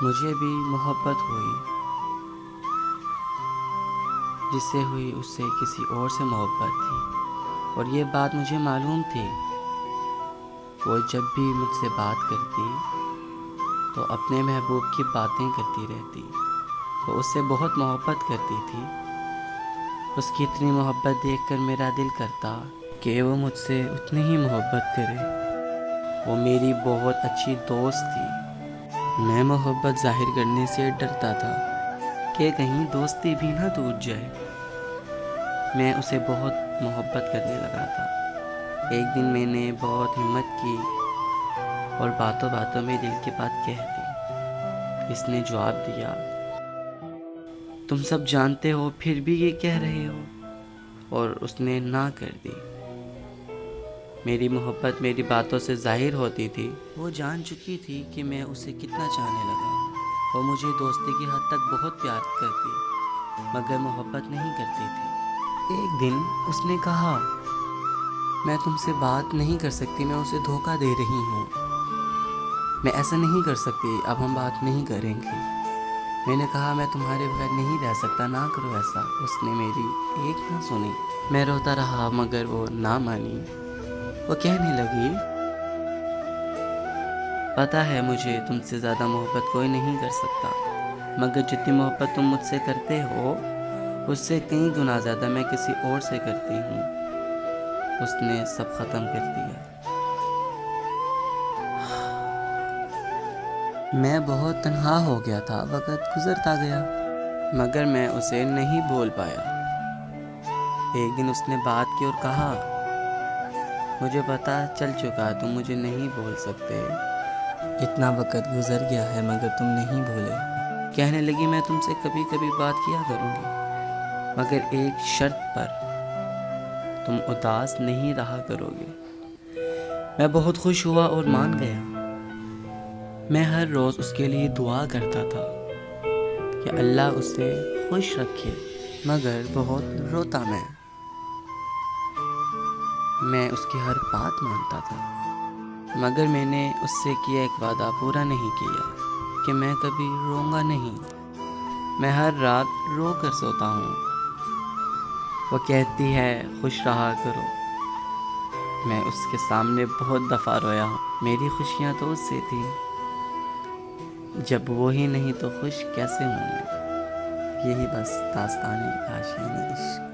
مجھے بھی محبت ہوئی، جس سے ہوئی اس سے کسی اور سے محبت تھی، اور یہ بات مجھے معلوم تھی۔ وہ جب بھی مجھ سے بات کرتی تو اپنے محبوب کی باتیں کرتی رہتی۔ وہ اس سے بہت محبت کرتی تھی۔ اس کی اتنی محبت دیکھ کر میرا دل کرتا کہ وہ مجھ سے اتنی ہی محبت کرے۔ وہ میری بہت اچھی دوست تھی۔ میں محبت ظاہر کرنے سے ڈرتا تھا کہ کہیں دوستی بھی نہ ٹوٹ جائے۔ میں اسے بہت محبت کرنے لگا تھا۔ ایک دن میں نے بہت ہمت کی اور باتوں باتوں میں دل کی بات کہہ دی۔ اس نے جواب دیا، تم سب جانتے ہو پھر بھی یہ کہہ رہے ہو، اور اس نے نہ کر دی۔ میری محبت میری باتوں سے ظاہر ہوتی تھی۔ وہ جان چکی تھی کہ میں اسے کتنا چاہنے لگا ہوں۔ وہ مجھے دوستی کی حد تک بہت پیار کرتی، مگر محبت نہیں کرتی تھی۔ ایک دن اس نے کہا، میں تم سے بات نہیں کر سکتی، میں اسے دھوکہ دے رہی ہوں، میں ایسا نہیں کر سکتی، اب ہم بات نہیں کریں گے۔ میں نے کہا، میں تمہارے بغیر نہیں رہ سکتا، نہ کرو ایسا۔ اس نے میری ایک نہ سنی۔ میں روتا رہا مگر وہ نہ مانی۔ وہ کہنے لگی، پتہ ہے مجھے تم سے زیادہ محبت کوئی نہیں کر سکتا، مگر جتنی محبت تم مجھ سے کرتے ہو اس سے کئی گنا زیادہ میں کسی اور سے کرتی ہوں۔ اس نے سب ختم کر دیا۔ میں بہت تنہا ہو گیا تھا، وقت گزرتا گیا مگر میں اسے نہیں بھول پایا۔ ایک دن اس نے بات کی اور کہا، مجھے پتہ چل چکا تم مجھے نہیں بھول سکتے، اتنا وقت گزر گیا ہے مگر تم نہیں بھولے۔ کہنے لگی، میں تم سے کبھی کبھی بات کیا کروں گی، مگر ایک شرط پر، تم اداس نہیں رہا کرو گے۔ میں بہت خوش ہوا اور مان گیا۔ میں ہر روز اس کے لیے دعا کرتا تھا کہ اللہ اسے خوش رکھے، مگر بہت روتا میں اس کی ہر بات مانتا تھا، مگر میں نے اس سے کیا ایک وعدہ پورا نہیں کیا کہ میں کبھی روں گا نہیں۔ میں ہر رات رو کر سوتا ہوں۔ وہ کہتی ہے، خوش رہا کرو۔ میں اس کے سامنے بہت دفعہ رویا ہوں۔ میری خوشیاں تو اس سے تھیں، جب وہی نہیں تو خوش کیسے ہوں میں؟ یہی بس داستان عاشقانِ عشق۔